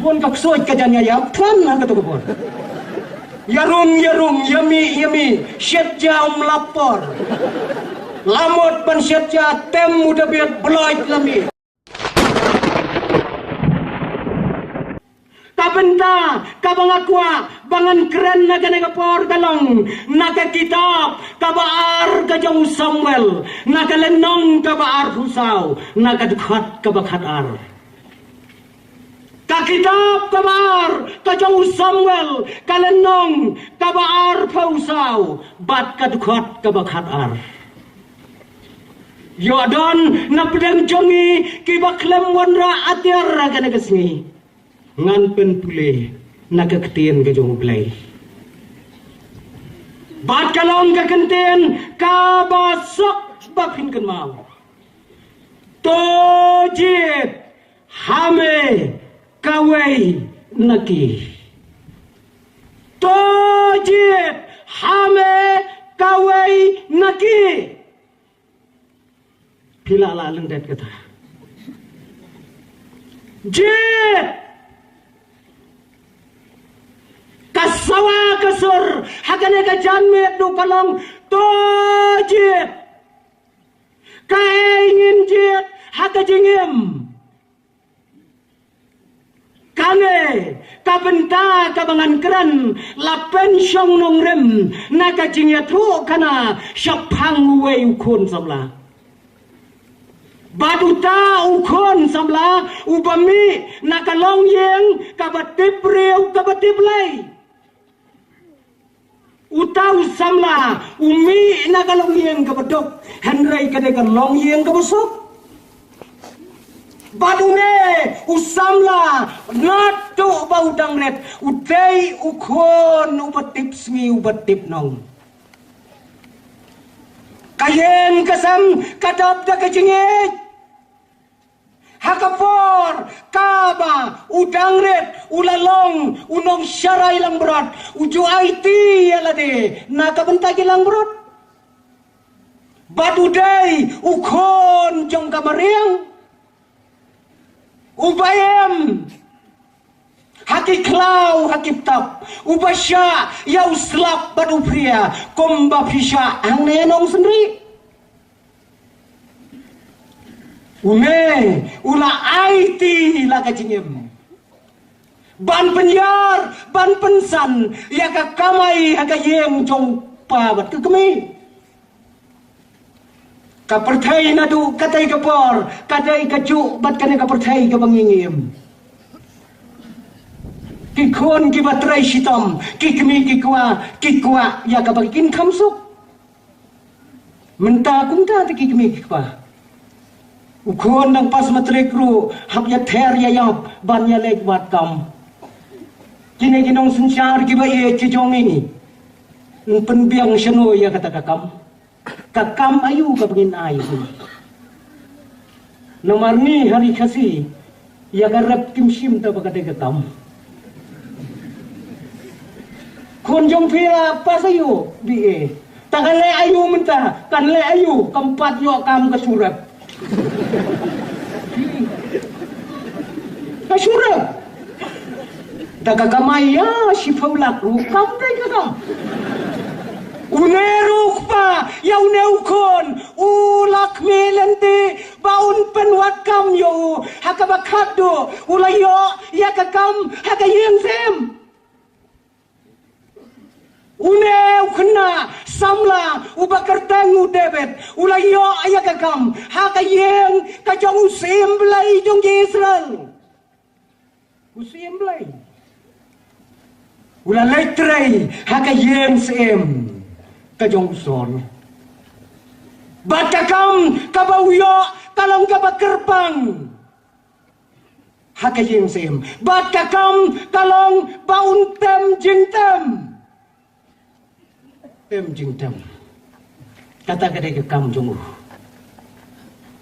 pun kak suat kajanya ya pun kata kepon. Yarung yami syet jam lapor. Lamot ban syet ja tem muda biat beloit lami. Kabenta kabang aqua bangan keren naga por galong naga kitab kabaar kajong Samuel naga lenong kabaar husau naga dukhat kabakhat ar ka kitab kabaar kajong Samuel kalenong kabaar pausau bat kadukhat kabakhat ar yodon na pedang jongi kibaklem wanra atyar raga naga singi ngan pen pule naga ketien ke jong play bat kalong ke kentien ka basok bapin kan mau tojit hame kawai naki tojit hame kawai naki pila la lendet kata jit kasawa kasur hagane ka janmet do kalong tojit kaingin jit haga jingim kane kabenta kabangan keran lapen syong nong rem naga jingya thu kana syapang wei ukon samla baduta ukon samla ubami nakalong yeng kabatip riu kabatip lay utau samla umi nakalong yeng kabadok henry kadeka long yeng kabusok badune usamla natu bau dangret utei ukon ubatip smi ubatip nong kayen kasam kadap da kajingit hakapor kaba udangret ulalong unong syarai lang berat uju IT alade nakabentagi lang berat badudai ukon jong kamariang ubayam hakiklau hakiptap ubasya ya uslap badu pria komba fisya ang nenong sendiri ume ula IT la kajingem ban penyar ban pensan ya ka kamai haga yem jong pa bat ke kemi ka perthai nadu katai kapor kadai kaju bat kane ka perthai ka bangingem ki khon ki batrai sitom ki kemi ki kwa ya ka bagikin khamsuk menta kumta ki kemi ki kwa ukon nang pas matrik ru hab ya ther ya yap ban ya lek wat kam kini ginong sunsyar ki ba ye chijongi pen biang seno ya kata kakam ayu ka bangin ay nomor ni hari kasi ya garap kimsim ta bakade kakam kon jong pira pas ayu bi takale ayu menta kan le ayu kampat yo kam ka surat kasurap daga kamaya si faulak rukam kakam uneruk pa ya uneukon ulak melente baun penwat kam yo hakabakado ulayo ya kakam hakayen sem uneu kena samla ubakar tangu debet ulayo ayakakam hakayeng kajong usim belai jong Israel usim belai ulalai tray hakayeng sem kajong son batakam kabauyo kalong kabakerpang hakayeng sem batakam kalong baun tem jingtem jingtem kata kadai kam jong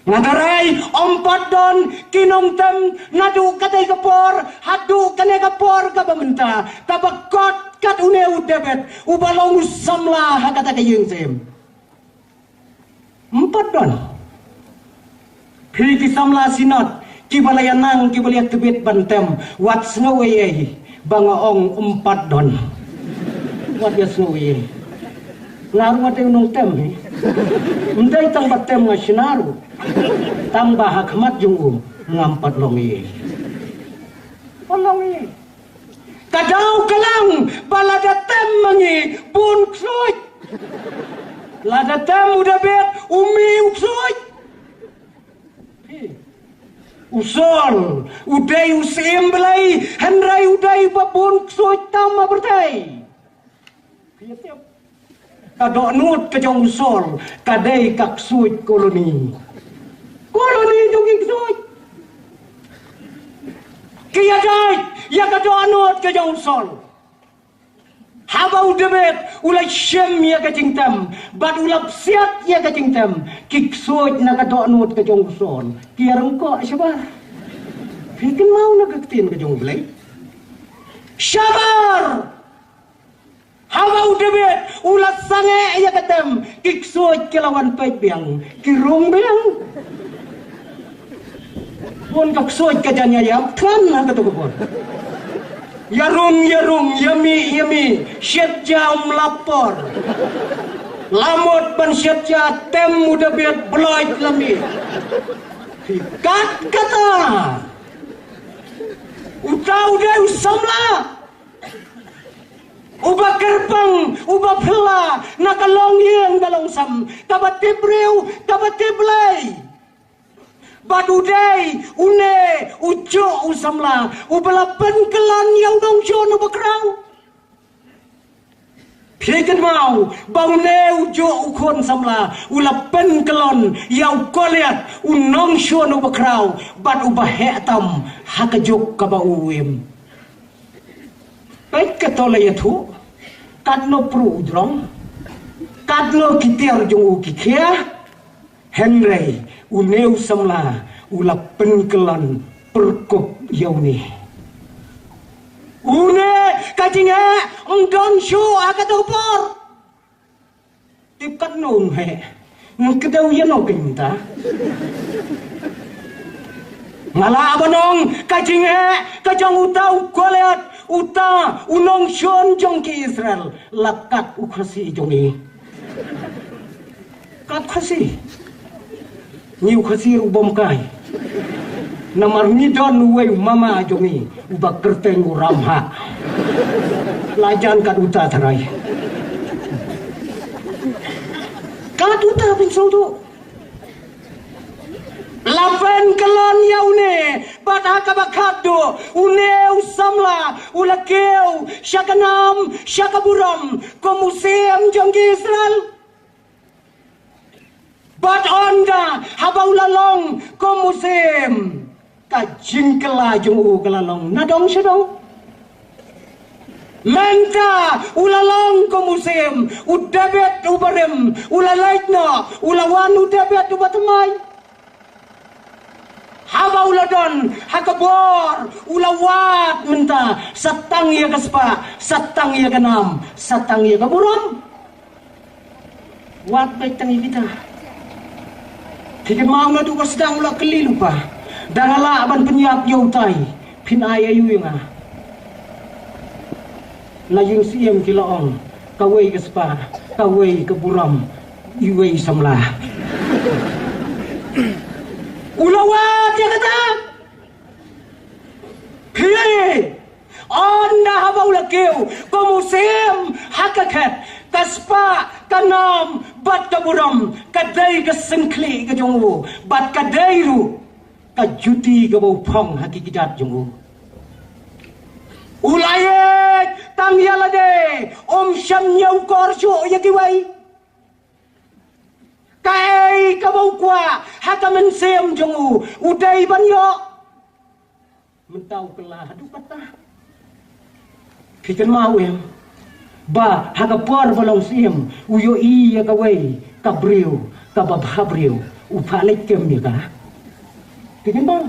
ngadarai ompat don kinom tem nadu kadai kapor hadu kane kapor kabamenta kabakot kat uneu debet ubalong samla hakata kayeng sem empat don Piki samla sinot Kibalayanang kibalia tebet bantem wat snowy banga ong 4 don. Wat ya snowy. Ngaru wat nong tem. Mendai tang batem ngasinaru. Tambah hakmat jungu ngampat longi. Longi. Kadau kelang balada tem mangi bun ksuj. Lada tem udah bet umi uksuj. Usol, udai usim belai, hendrai udai babun ksuj tama bertai. Kadok nut kejong usol, kadai kak suj koloni. Koloni jogi ksuj. Kia dai, ya kadok nut kejong usol. Habau debet, ulai syem ya kajing tem, bad ulap siat ya kajing tem, kiksuj na kadok nut kejong usol. Kia rengkok sabar. Bikin mau na kaktin kejong belai. Sabar. Habau debet, ulat sange ya katem, kiksuj kelawan pek biang, kirung biang. Pun kaksuj kajanya yam, kan na katukupon. Yarung, yami, syed jam lapor. Lamot ban syed jam, tem muda biat beloit lami. Kat kata. Utau deh usamla. Uba kerpang, uba pela, nakalong yang dalong sam. Kabat tibreu, kabat tiblay. Badudai, une, ujo usamla, ubala penkelan yang dong jon ubakrau. Pikan mau, baune ujo ukon samla, ula penkelon yang koliat, unong jon ubakrau, bad ubah hetam, hakajuk kabauim. Baik ketoleh itu, kadno pru drong, kadno kitir jung ukikia, Henry, uneu samla, ula penkelan perkop yauni. Une kajinga, engdon syu akatopor. Tikat nung he, ngkedaw yan o kinta. Ngala abanong kajinga, kajang utau kualiat, uta unong syon jong ki Israel, lakat ukhasi jongi. Kat khasi. Niu khasi ubom kai. Namar midon uwe mama jongi ubak kerteng uramha. Lajan kat uta tarai. Kat uta pinsau tu. Lapen kelon yaune bata kabakado une usamla ulakeu syakanam syakaburam komusem jongi Israel. Bat onda habau lalong komusem kajing kela jung kelalong nadong sedong menta ulalong komusem udabet ubarem ulalaitna ulawan udabet ubatamay habau ladon hakabor ulawat menta satang ya kaspa satang ya kanam satang ya kaburam wat baik tangi kita. Tiga mau na tu sedang ulah keli lupa. Dangala aban penyiap yautai. Pin ayayu yung Laying siyem kilaong. Kaway kaspa. Kaway kaburam. Iway samla. Ulawat ya kata. Pili. Onda habaw lakeu. Komusem hakakat. Kaspa kanam bat kaburam kadai kesengkli ke jongu bat kadairu kajuti ke bau pong hakikidat jongu ulayet tang yalade om syam nyau korjo yakiwai kai ke bau kwa hakamen sem jongu udai banyo mentau kelah aduh kata pikan mau yang ba hagapor balong siem uyo iya kawai kabriu kababhabriu upalik kem ya ka tingin bang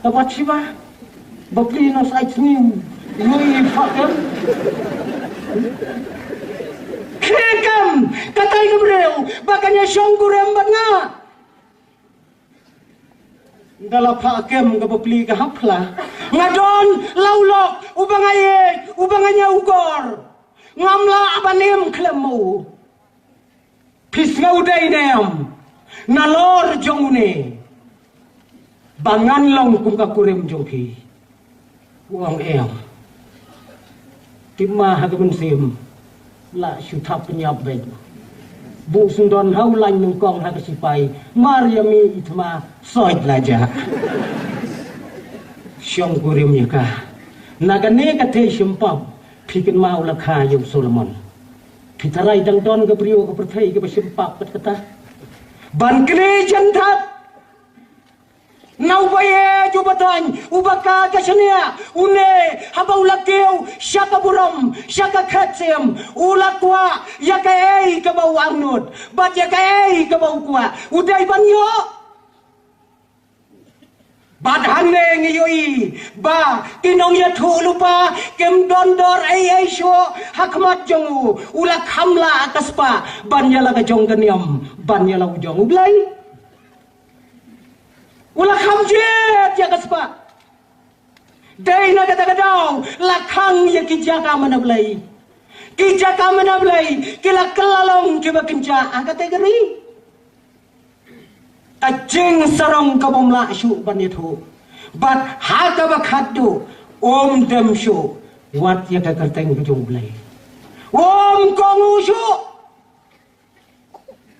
tapat siya baplinos ay sniu uyo fakem kekam katay kabriu bakanya siyong guremban nga dalam pakem ke beli ke hapla ngadon laulok ubanganya ugor ngamla abanem klemu pisngau dai nem nalor jongune bangan long kum ka kurem jongki uang em timah hagaben sim la syuthap penyap bej bu sundon hau lain nungkong hagasipai mariami itma soid laja syong kurem yaka nagane kate simpap phikin mau lakha yong Solomon pitarai dang don ke brio ke perthai ke simpap kat kata ban kene jantat nau baye jubatan ubaka kasania une habau lakeu syaka buram syaka khatsem ulakwa yakai ke bau angnut bat yakai ke bau kwa udai banyo bad hanne ngiyoi ba kinong ya thu lupa kem dondor ai sho hakmat jongu ulak hamla ataspa banyala ka jong geniam banyala ujong ublai ulah kamjet ya kaspa dai na kata kadau lakhang ya kijaka mana belai kila kelalong kiba kenca angkat tegeri tajing sarong kabom la syu ban itu bat haka bakhadu om dem syu wat ya ka kerteng kujung belai om kongu syu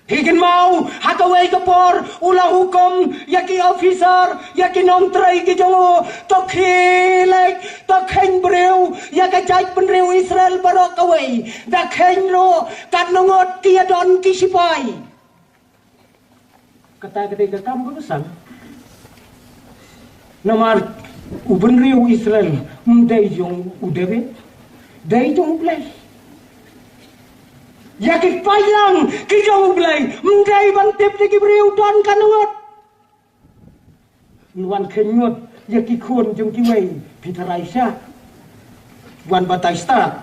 Higin mau hakaway kapor ulah hukum yaki officer yaki nomtray ki jongo tokhilek tokhen brew yaka jaj penrew Israel barok away dakhen ro kanongot kia don kisipai kata ketika kamu besar nomor ubenrew Israel mdai jong udebe dai jong play yakit payang kijong blay mday bantip di kibriu don kanungot nuan kenyut yaki kun jong kiway pitaraisha wan bataista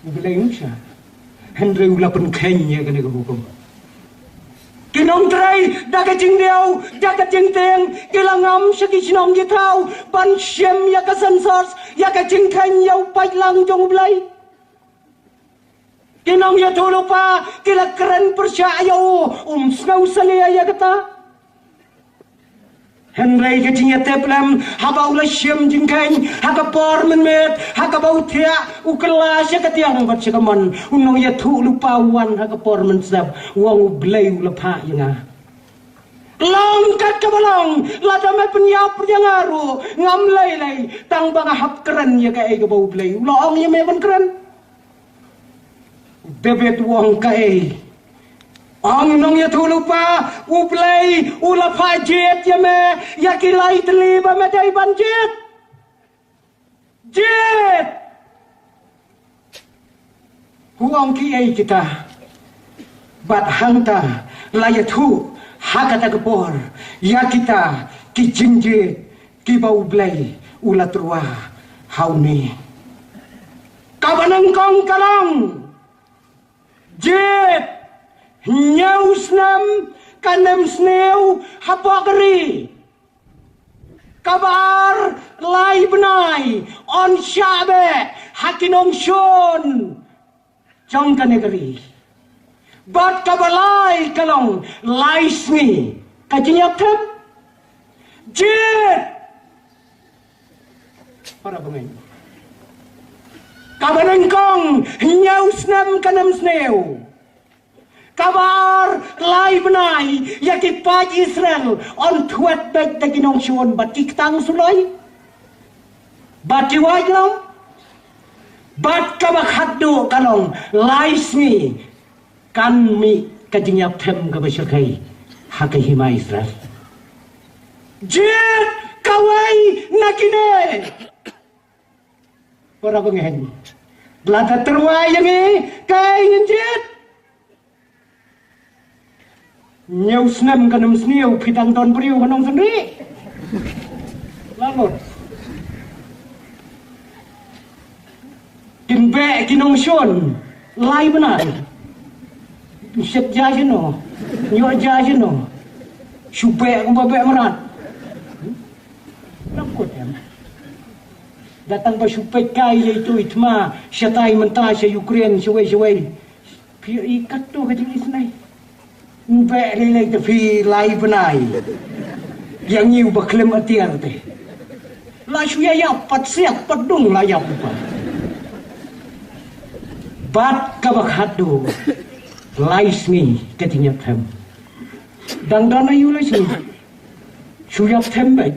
blay usha henry ulapan kenya kene hukum kinong tray daga jingdew daga jingteng kilangam segi sinong yitau ban syem yaka sensors yaka jingkhen yaw paylang jong blay Kinong ya tulo pa kila keren percaya snau salia ya kata Henry ke jinga teplam haba ula syem jingkain haka por menmet haka bau tia ukela sya katiang bat sikaman unong ya tulo pa wan haka por mensab wang ublay ula pa yanga Langkat ke balong lada me penyap yang aru ngam lay tang banga hap keren ya ka ke bau blay ulang ya me ban keren David wong kai ang nong ya thulupa uplay ulapa jet ya me ya kilai teli ba me dai ban jet huang ki ai kita bat hangta laya thu hakata kepor ya kita ki jinje ki bau blay ulatrua hauni kabanang kong kalong Jet nyausnam kanem sneu hapokeri kabar lai benai on syabe hakinom shon jong kanegeri bat kabalai kalong lai sni kajinyap tep jet para bengai Kabanengkong nyausnam kanam sneu kabar lai benai yaki paj Israel on tuat bek takinong shon bat kiktang sulai bat jiwajlam bat kabak haddo kalong lai smi kan mi kajinyap tem kabasyakai hakai hima Israel jet kawai nakine para pengen belata terwayang kay ngenjet nyausnam kanam sniu pitang ton priu kanong sendiri lalu kinbe kinong shon lai benar set jajeno nyo jajeno Syubek babek merat. Nakut ya. Datang ba syubek kai itu itma syatai mentah sya Ukraine syawai. Pi ikat tu kajing isnai. Mbek lelai te fi lai benai. Yang niu baklem atiar te. La syuya ya pat siap padung la ya pa. Bat kabak hadu. Lais ni katinya them. Dang dana yu lais ni. Syuyap them baik.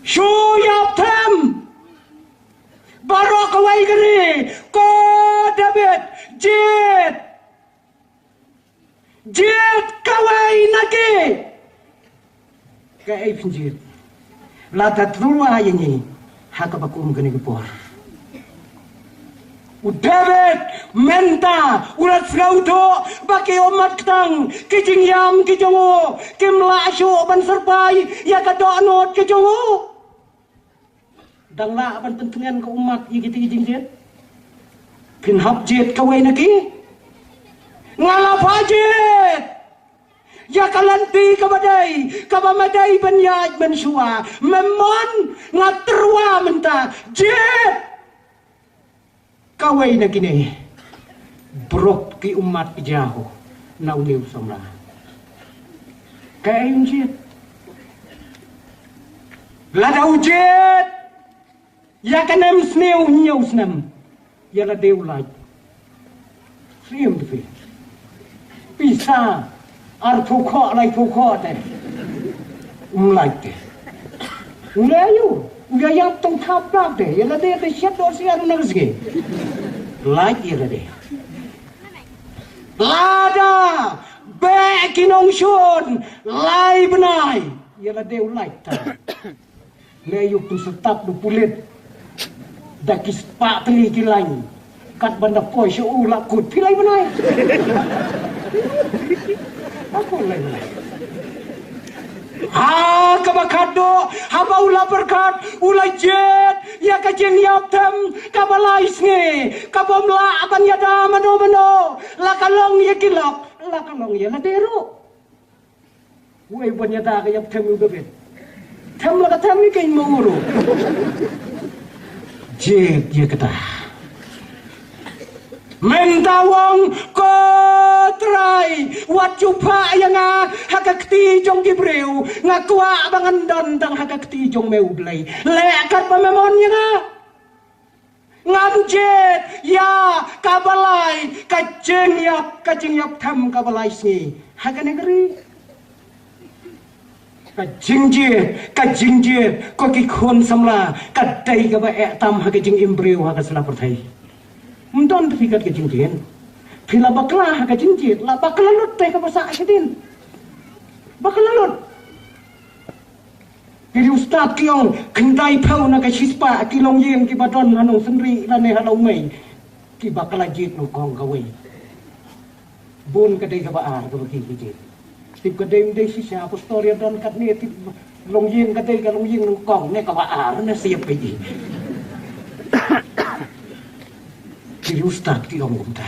Syuyap them. Barok kawai geri. Ko David. Jit kawai naki. Kai pinjit. Lata trua yang hakabakum kene gepor. David menta ulat seraudo bagi umat ketang kijing yam kijongo kimla asyo ban serpai ya kado anot kijongo dang la ban pentengan ke umat i kiti kijing jet pinhap jet kawai naki ngalap jet ya kalanti kabadai kabamadai banyaj mensua memon ngaterwa menta jet kawai na gini brok ki umat jauh na uliw samra kaya yung jit lada ujit ya kanem snew nyaw snem ya la dew laj siyem tufi pisa ar pukho lay pukho te laj te ulayo Gaya tong kaprak deh, ya lade te siat dosi anu nangsi. Like ya lade. Lada be kinong shun lai benai. Ya lade ulai ta. Leyuk tu setap du pulit. Dakis pak teli kilai. Kat banda koi syu ulak kut pilai benai. Aku lai benai. Ha kabakado haba ula berkat ula jet ya kajeng yaptem kabalai snge kabomla aban yada mano la kalong ya kilap la kalong ya ladero wei ban yada ka yaptem u bebet tem la katem ni kain manguru jet ya kata mentawang kotrai wat jupa yang hakakti jong gibreu ngakwa abangan don tang hakakti jong meublai lekat pamemon yang ngamjet ya kabalai kajeng yap tham kabalai sni hakanegeri kajingjir koki khon samla kadai ka ba tam hakajing imbreu hakasla perthai Mendon terpikat ke cincin, bila baklah ke cincin, lah bakal lalut teh ke pasak sidin, bakal lalut. Jadi ustad kiong kendai pau nak sispa kilong yeng ki badon hanong sendiri lane halau mai ki bakal ajit no kong kawe. Bun kedai ke baar ke bagi kijit. Tip kedai mendai sisa apostoria don kat ni tip long yeng kedai ke long yeng no kong ne ke baar ne siap pergi. Jadi ustad kiong kumta.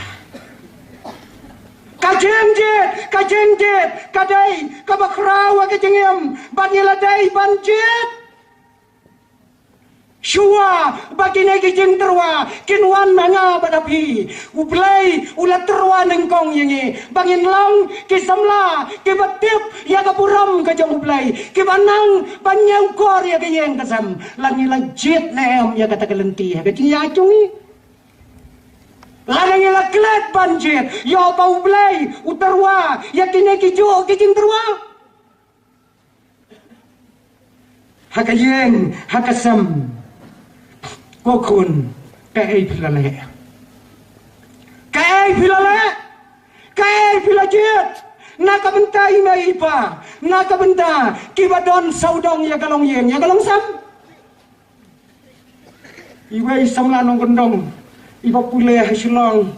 Kajenjet, kadai, kabakrawa kajengem, banyiladai banjet. Shua, bagine kijeng terwa, kinwan nanga badapi, ublay, ulat terwa nengkong yengi, bangin lang, kisamla, kibatip, ya kapuram kajang ublay, kibanang, banyang kor ya kayeng kasam, langilajit neem ya kata kelenti, ya kajeng yacungi. Ladang yang klet banjir, ya bau belai, utarwa, ya kini kijo, kijing terwa. Hakayeng, hakasam, kokun, kai pilale. Kai pilajit, nakabentai maipa, nakabenta, kibadon saudong ya kalong yeng, ya kalong sam. Iwai samla nong gondong. Iba pulih hasilong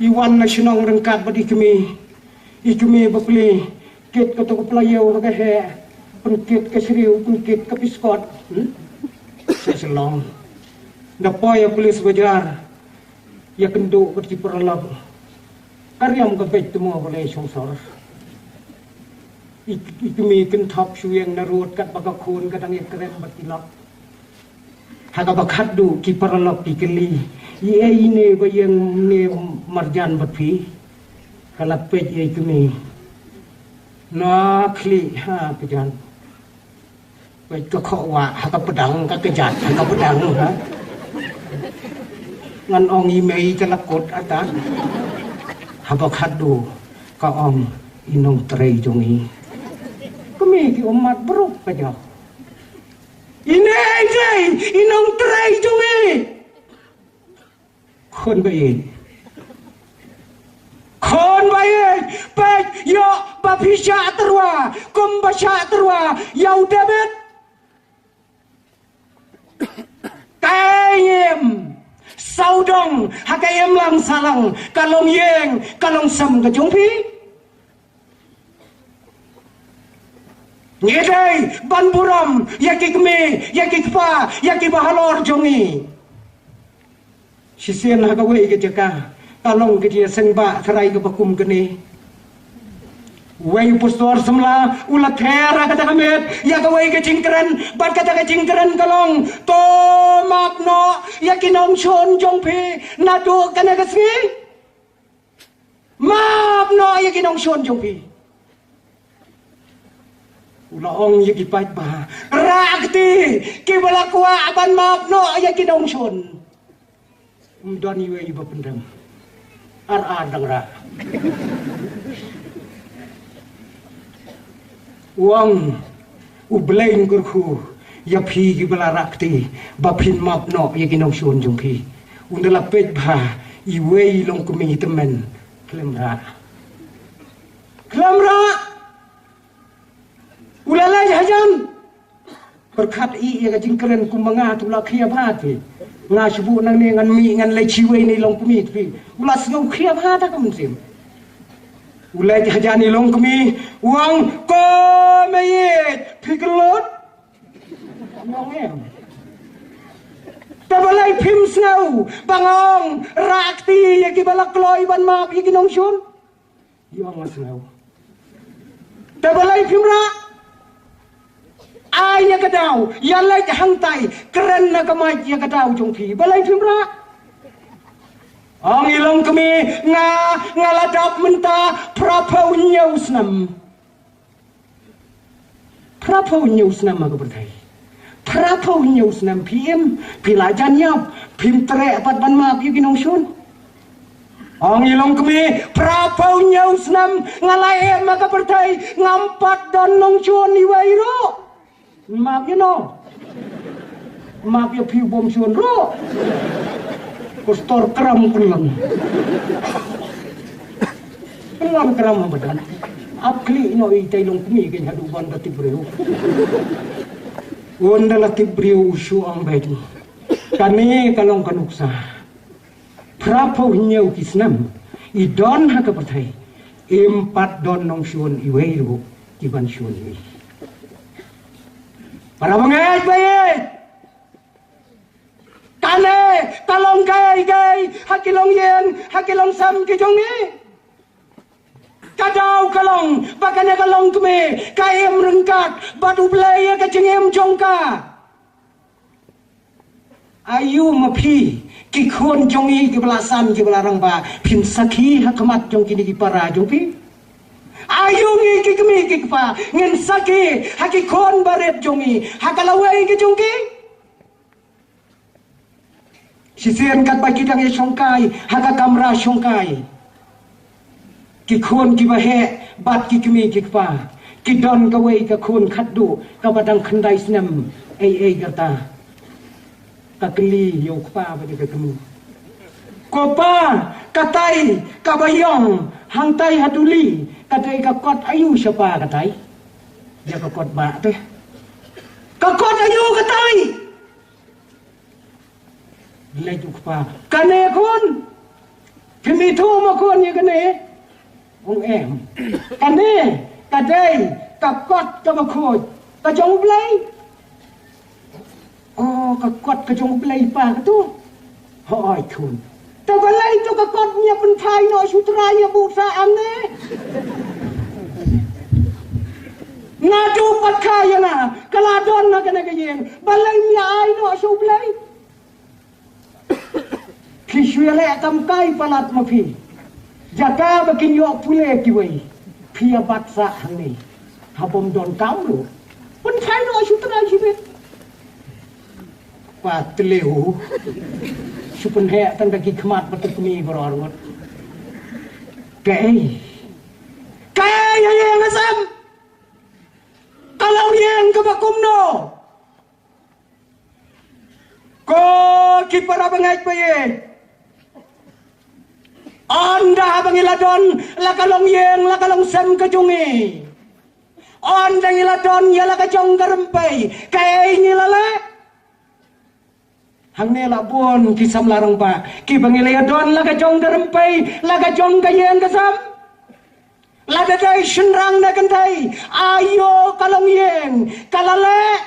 Iwan nasionong rengkat badi kami Ikami bapuli Kit kata ko pelayaw kaya Penkit ke seriu Penkit ke piskot Hasilong Dapoy ya pulis bajar Ya kenduk kerti peralab Karyam ke bait temu boleh sungsor ikmi kan top syueng narut kat bagakun kadang yang keren batilak haga bakaddu ki paralok ki keli ye ini bayang ne marjan batpi kalapet ye ikmi na kli ha kejan baik ke khawa haga pedang ka kejat haga pedang ha ngan ong imei kalakot atan habakaddu ka ong inong trei jongi kami ki umat beruk kaja ini inong trei jongi kon bayi pek yo bapisha terwa kumbasha terwa yau debet kayem saudong hakayem lang salang kalong yeng kalong sam ka jongpi ngedai ban buram yaki kme yaki kpa yaki bahalor jongi sisian hagawai ke jaka kalong ke dia sengba serai ke bakum kene wai pustor semla ulat hera kata kamet yakawai ke cingkeren bat kata ke cingkeren kalong to makno yaki nong shon jongpi nado kana kasngi makno yaki nong shon jongpi ulaong yaki pait ba rakti kibala kuwa aban makno yaki nong shon umdani wei iba pendam adang ra uang ublain kurku ya phi kibala rakti bapin makno yaki nong shon jongpi undala pet ba iwei long kumi temen klemra ulala jajan berkat i ya jingkeren kumanga tula khia bhati nga subu nang ne ngan mi ngan le chiwe ni long kumi pi ulas ngau khia bhata kam sim ulai jajan ni long kumi uang ko meyet piklot ngong em tabalai phim snow bangong rakti ya kibalak kloi ban map ya kinong shun yong snow tabalai phim ra ai ya kadau ya lai hang tai keren na kamai ya kadau jong phi balai phimra ang ilong kami ngaladap menta prapau nyusnam aku bertai prapau nyusnam pim pilajan yap pim tre apat ban map ya kinong shun ang ilong kami prapau nyusnam ngalai maka bertai ngampat dan nong shun iwairo maaf ya no maaf ya piu bom sion ro kostor keram kelam badan akli no itai long kumi ke hadu banda tibreu wonda la tibreu usu ang baju kami kalong kanuksa prapo nyau kisnam idon haka pertai empat don nong sion iweiru iban sion iwi para banget baik kane kalong gai hakilong yen hakilong sam kijongi kadau kalong bakane kalong keme kaem rengkat batu belaya kecengem jongka ayu mapi kikon jongi kibelasan kibelarang ba pim sakhi hakamat jong kini para jongpi ayungi kikmi kikpa ngin saki hakikon baret jongi hakalawai ke jongki sisian kat baki dangi songkai hakakamra songkai kikon kibahe bat kikmi kikpa kidon kawai kakon khaddu kabadang khandai snam ai gata kakli yokpa bade kakmu kopa katai kabayong hangtai haduli katai kakot ayu siapa katai dia kakot ba teh kakot ayu katai lejuk pa kane kon pimitu makon ya kane ong em kane kadai kakot kabakot kajong blai oh kakot kajong blai pa tu hoi kun tabalai tu kakotnya pentai no sutra ya busa amne ngadu pat kaya na kaladon na kanagayeng balay niya ay no sublay Pishwele kamkai palat mapi jaka bakin yo pule kiwai pia batsa hani habom don kamlu pun sai no sutra sibe patleu supun he tanda ki khmat patuk mi boror kai yang ngasam kalau yang kebakumno ko ki para bangai paye anda bangiladon lakalong yeng lakalong sem kejungi anda ngiladon ya lakajong garempai kai ngilale hang ne labon kisam larang pa ki bangiladon lakajong garempai lakajong kayeng kasam ladadai senrang na kantai ayo kalong yeng kalale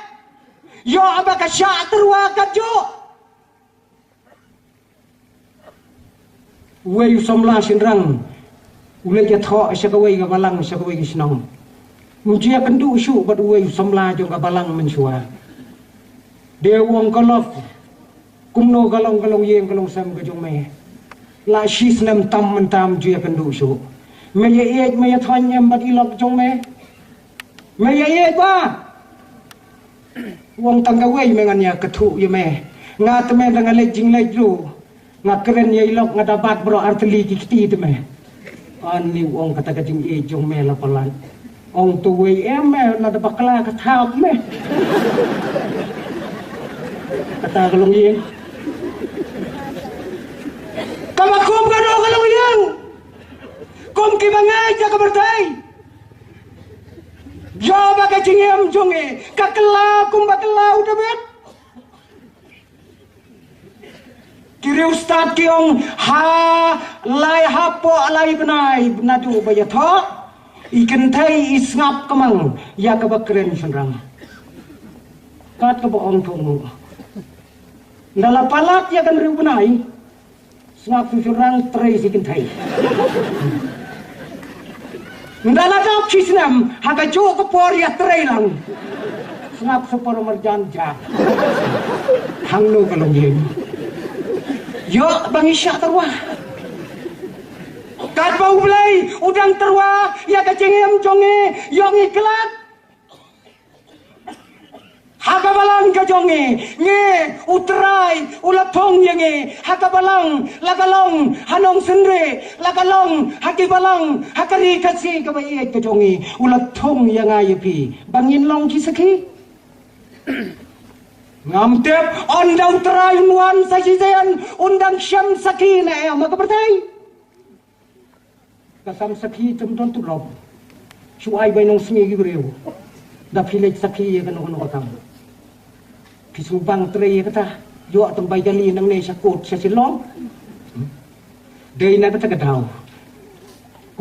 yo abaka sya terwa kajo Wei somla sinrang ulai ja tho sakawai ga balang sakawai gisnong mujia kendu su bad wei somla jo ga balang mensua de wong kolok kumno galong galong yeng galong sam ga jong me la shislam tam mentam jia kendu su me ye me ye thon yam bad ilok jong me ye ba wong tangga wei mengan ya kethu ye me ngat me dengan lejing leju ngat keren ya ilok ngat dapat bro arteli kiti itu me ani wong kata kajing ejong me lapalan ong tu wei me na da bakla kathap me kata kalong yin kamakum kado kalong yin kom ki bangai ja kabartai jaba kajing em jonge kakla kum bakla udah bet kiri ustad kiong ha lai hapo lai benai benadu bayatho ikan thai isngap kemang ya kabakren senrang kat ke boong thung ndala palat ya kan riu benai ngap surang tres ikan thai ndala dap chisnam haga jo ke por ya trei lang ngap sepor merjan ja hangno kalong yin yo bang isya terwa kat bau belai udang terwa ya kacengem jonge yong iklat haga balang ka jonge nge utrai ulatong yenge haga balang lagalong hanong senre lagalong haki balang hakari kasi ka bai ka jonge ulatong yang ayepi bangin long kisaki ngamtep ondang terai nuan sajian undang syam sakina ya maka bertai kasam saki temton tu lob suai bainong singi gibreu da pilek saki ya kan ono katam kisubang terai kata yo tembai jali nang ne sakut sasilong dei na kata kadau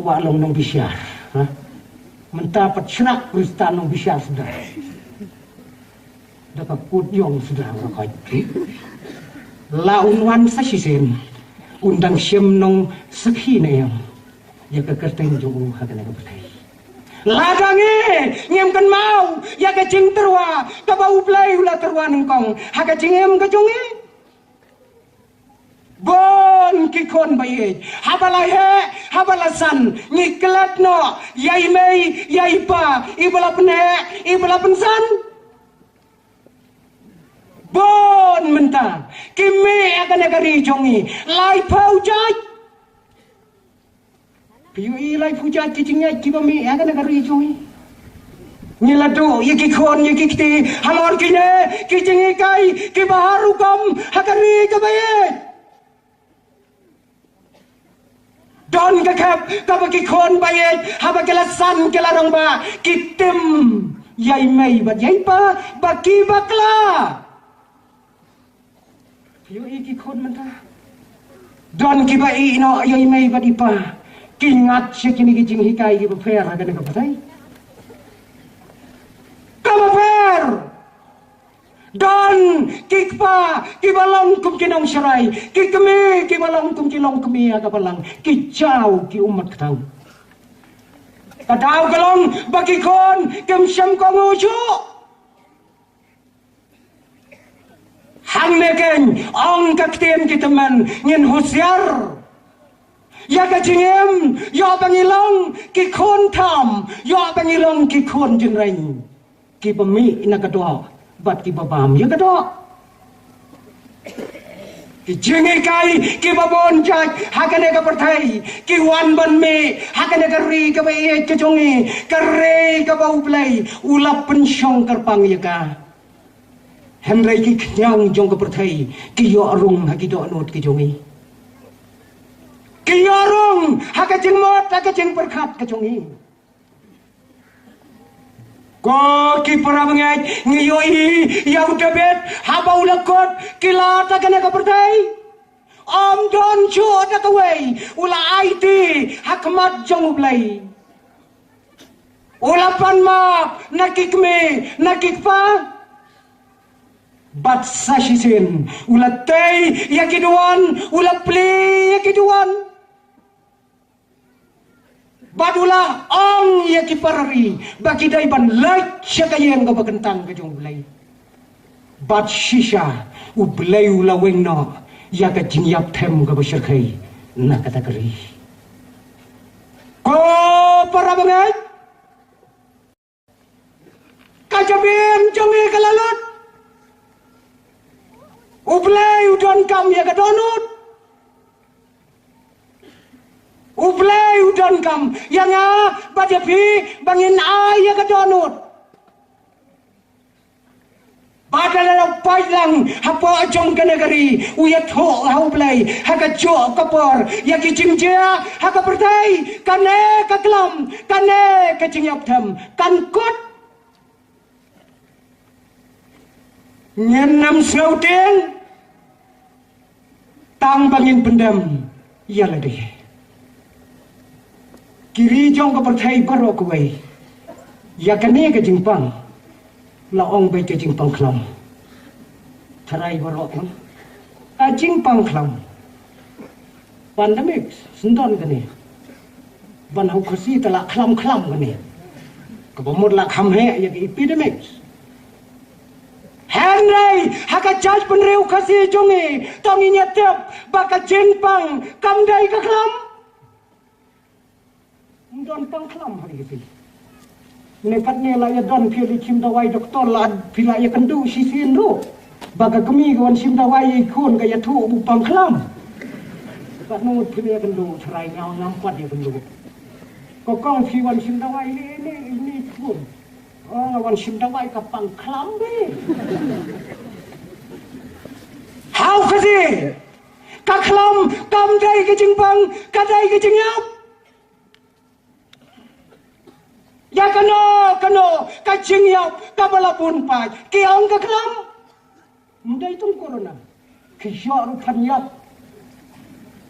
kuwa long nong bisyar ha mentapat senak kristan nong bisyar sudah dapat kut yong sudah rakai launwan sasisen undang syem nong sakhi na yang ya kekerteng jong hagan ka bertai ladange ngem kan mau ya ka jing terwa ka bau play ula terwa nengkong haga jingem ka jonge bon ki kon baye habala he habala san ngiklat no yai mei yai pa ibala pne ibala pensan bon mentang kimi akan negari jongi lai pau jaj piui lai pau jaj kicingnya kibami akan negari jongi niladu yiki kon yiki kiti halor kine kicingi kai kibaharu kam hakari kabaye don kakap kabaki kon baye habakelasan kelarong ba kitim yai mei bat yai pa baki bakla yo iki kon menta don ki ba ino yo mai ba dipa kingat se kini ki jing hikai ki per ha kana ka patai kama per don kikpa ki balong kum kinong sarai ki kemi ki balong kum kilong kemi aga balang ki chau ki umat tau Kadau kalong bagi kon kem syam kongu chu. Hang neken ong kaktian kita man ngin husyar. Ya kajingem ya bangilong ki kon tham ya bangilong ki kon jenreng. Ki pemi na kadwa bat ki babam ya kadwa. Ki jengi kai ki babon jaj hakane ka perthai ki wan ban me hakane ka ri ka bai ke jongi ka re ka bau play ulap pensyong karpang ya ka henrai ki knyang jong ka perthai ki yo arung haki do not ki jongi ki yo arung haka jeng mot haka jeng perkhat ka jongi ko ki para mengai ngiyoi ya udabet haba ulakot kila takane ka pertai om don chu takawai ula IT hakmat jong ublai ula panma nakikme nakikpa bat sashisin ula tei yakiduan ula play yakiduan Badula ong ya kiparari bagi daiban like syakayeng ka bagentang ka jong ulay. Bad shisha ublay ulaweng no ya ka jingyap tem ka basyakay na katakari. Ko para bangay kajabim jongi kalalot ublay udon kam ya ka donut ublay udon kam yang badapi bangin ay ka donut badala pailang hapo ajong kanagari uyat ho ublay haka jo kapor ya kijimjia haka pertai kane kaklam kane kajingyap tham kankot nyenam sauting tang bangin pendam ya ladih kiri jong ka perthai baro kuwai ya kane ka jingpang laong bai ka jingpang khlam tharai baro kan a jingpang khlam pandemic sendon kane ban hau khasi tala khlam kane ka bomod la kham he ya epidemic Henry haka jaj penreu khasi jongi tongi nyetep baka jingpang kamdai ka khlam don pangklam hari itu. Nepatnya lah ya don pilih cim dawai doktor lah pilih ya kendu sisin lu. Baga kami kawan cim dawai ikon kaya tu bu pangklam. Pak nut pilih ya kendu cerai ngau ngampat ya kendu. Kokong piwan cim dawai ini pun. Oh wan cim dawai ka pangklam deh. How kasi? Kaklam kamdai ke jingpang kadai ke jingyap. Ya kano kajing yap kabalapun pai kiong kaklam munda itong corona kisya rupan yap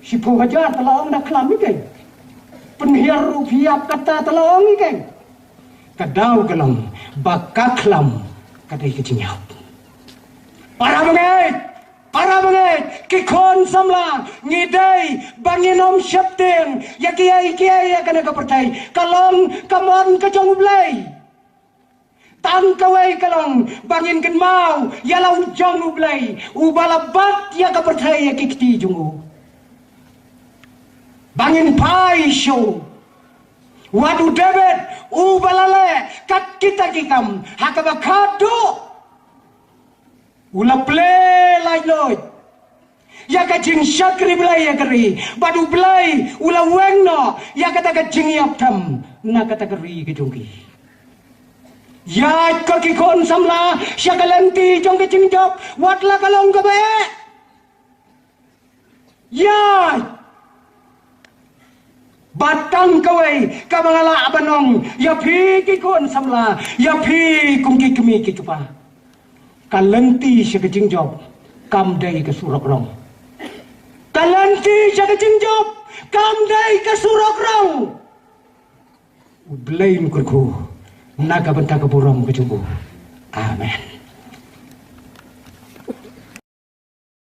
si penghajar talaong na klam ikay penhir rupiap kata talaong ikay kadaw kalang bakaklam kadai kajing yap para bangay kikon samla ngidai banginom syapting ya kiai ya kana kapertai kalong kamon kajong ublay tang kawai kalong bangin kan mau ya lau jong ublay ubalabat ya kapertai ya kikti jungu bangin pai show wadu debet ubalale kat kita kikam hakabakado ula play lai loy ya ka jing syakri blai ya kari badu blai ula wengno ya kata ka jing yap tham na kata kari ke jongki ya ka ki kon samla syakalenti jong ke jing job watla kalong ka be ya batang kawai ka mangala abanong ya phi ki kon samla ya phi kum ki kemi ki kupa kalenti siya kajing job kamday ka surok rong kalenti siya kajing job kamday ka surok rong blame ko nagabanta ka burong ka jubo amen.